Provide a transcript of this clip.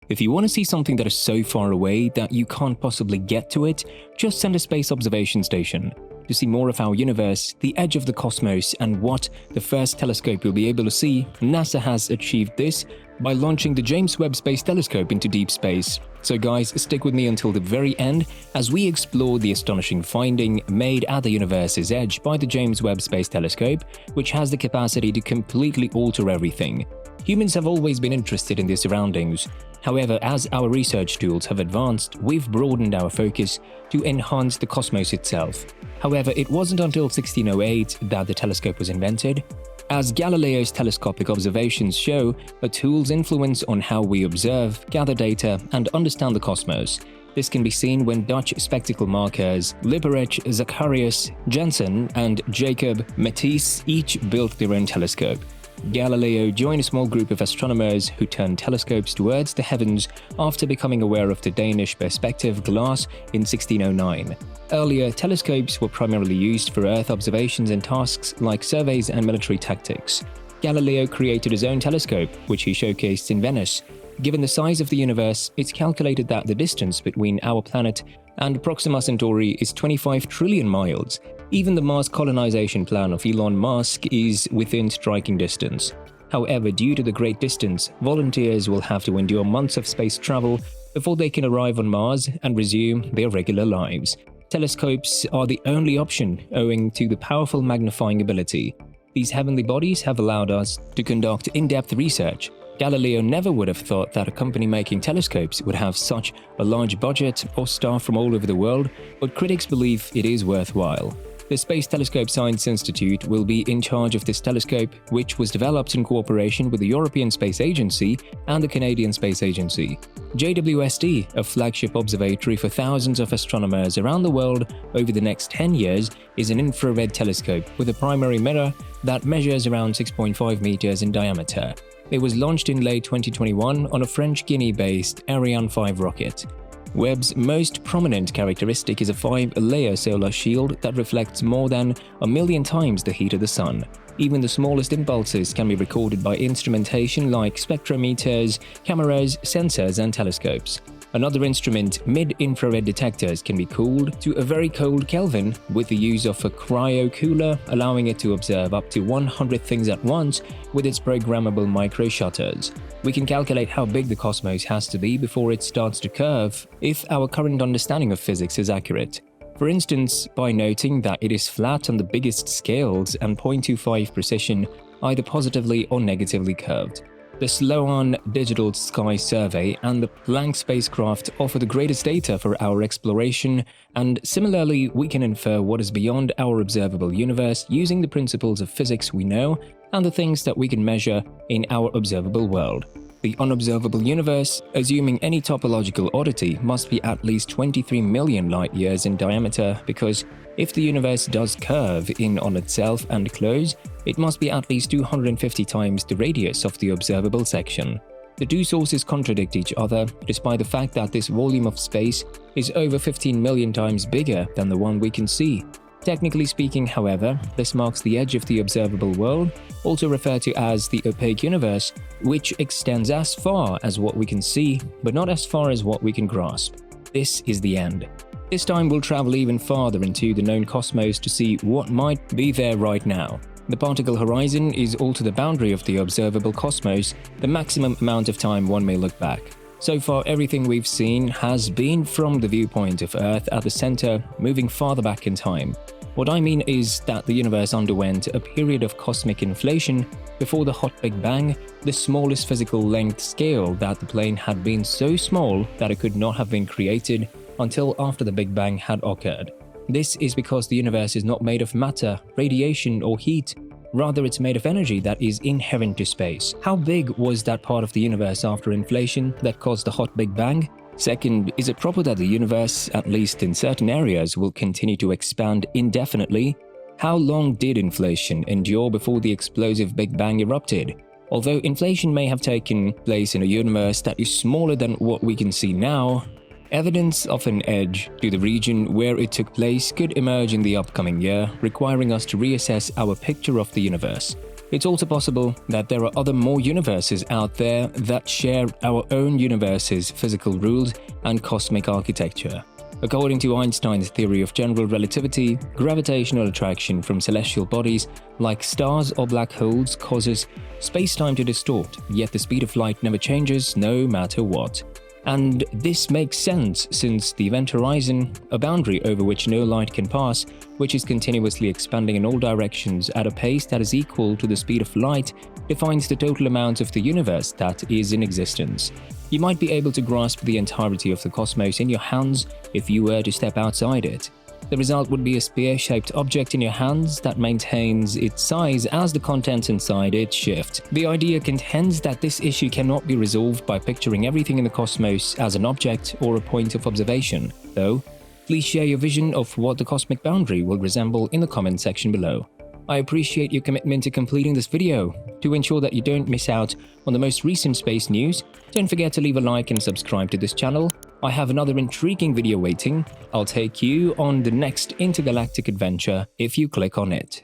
If you want to see something that is so far away that you can't possibly get to it, just send a space observation station. To see more of our universe, the edge of the cosmos, and what the first telescope will be able to see, NASA has achieved this by launching the James Webb Space Telescope into deep space. So guys, stick with me until the very end as we explore the astonishing finding made at the universe's edge by the James Webb Space Telescope, which has the capacity to completely alter everything. Humans have always been interested in their surroundings. However, as our research tools have advanced, we've broadened our focus to enhance the cosmos itself. However, it wasn't until 1608 that the telescope was invented. As Galileo's telescopic observations show, a tool's influence on how we observe, gather data, and understand the cosmos. This can be seen when Dutch spectacle markers Lipperich, Zacharias, Jensen, and Jacob Matisse each built their own telescope. Galileo joined a small group of astronomers who turned telescopes towards the heavens after becoming aware of the Danish perspective glass in 1609. Earlier, telescopes were primarily used for Earth observations and tasks like surveys and military tactics. Galileo created his own telescope, which he showcased in Venice. Given the size of the universe, it's calculated that the distance between our planet and Proxima Centauri is 25 trillion miles. Even the Mars colonization plan of Elon Musk is within striking distance. However, due to the great distance, volunteers will have to endure months of space travel before they can arrive on Mars and resume their regular lives. Telescopes are the only option owing to the powerful magnifying ability. These heavenly bodies have allowed us to conduct in-depth research. Galileo never would have thought that a company making telescopes would have such a large budget or staff from all over the world, but critics believe it is worthwhile. The Space Telescope Science Institute will be in charge of this telescope, which was developed in cooperation with the European Space Agency and the Canadian Space Agency. JWST, a flagship observatory for thousands of astronomers around the world over the next 10 years, is an infrared telescope with a primary mirror that measures around 6.5 meters in diameter. It was launched in late 2021 on a French Guinea-based Ariane 5 rocket. Webb's most prominent characteristic is a 5-layer solar shield that reflects more than 1 million times the heat of the sun. Even the smallest impulses can be recorded by instrumentation like spectrometers, cameras, sensors, and telescopes. Another instrument, mid-infrared detectors, can be cooled to a very cold Kelvin with the use of a cryo-cooler, allowing it to observe up to 100 things at once with its programmable micro-shutters. We can calculate how big the cosmos has to be before it starts to curve if our current understanding of physics is accurate. For instance, by noting that it is flat on the biggest scales and 0.25 precision, either positively or negatively curved. The Sloan Digital Sky Survey and the Planck spacecraft offer the greatest data for our exploration, and similarly, we can infer what is beyond our observable universe using the principles of physics we know and the things that we can measure in our observable world. The unobservable universe, assuming any topological oddity, must be at least 23 million light-years in diameter because if the universe does curve in on itself and close, it must be at least 250 times the radius of the observable section. The two sources contradict each other, despite the fact that this volume of space is over 15 million times bigger than the one we can see. Technically speaking, however, this marks the edge of the observable world, also referred to as the opaque universe, which extends as far as what we can see, but not as far as what we can grasp. This is the end. This time we'll travel even farther into the known cosmos to see what might be there right now. The particle horizon is all to the boundary of the observable cosmos, the maximum amount of time one may look back. So far, everything we've seen has been from the viewpoint of Earth at the center, moving farther back in time. What I mean is that the universe underwent a period of cosmic inflation before the hot Big Bang, the smallest physical length scale that the plane had been so small that it could not have been created until after the Big Bang had occurred. This is because the universe is not made of matter, radiation, or heat. Rather, it's made of energy that is inherent to space. How big was that part of the universe after inflation that caused the hot Big Bang? Second, is it proper that the universe, at least in certain areas, will continue to expand indefinitely? How long did inflation endure before the explosive Big Bang erupted? Although inflation may have taken place in a universe that is smaller than what we can see now, evidence of an edge to the region where it took place could emerge in the upcoming year, requiring us to reassess our picture of the universe. It's also possible that there are other more universes out there that share our own universe's physical rules and cosmic architecture. According to Einstein's theory of general relativity, gravitational attraction from celestial bodies like stars or black holes causes space-time to distort, yet the speed of light never changes no matter what. And this makes sense since the event horizon, a boundary over which no light can pass, which is continuously expanding in all directions at a pace that is equal to the speed of light, defines the total amount of the universe that is in existence. You might be able to grasp the entirety of the cosmos in your hands if you were to step outside it. The result would be a spear-shaped object in your hands that maintains its size as the contents inside it shift. The idea contends that this issue cannot be resolved by picturing everything in the cosmos as an object or a point of observation, though. Please share your vision of what the cosmic boundary will resemble in the comment section below. I appreciate your commitment to completing this video. To ensure that you don't miss out on the most recent space news, don't forget to leave a like and subscribe to this channel. I have another intriguing video waiting. I'll take you on the next intergalactic adventure if you click on it.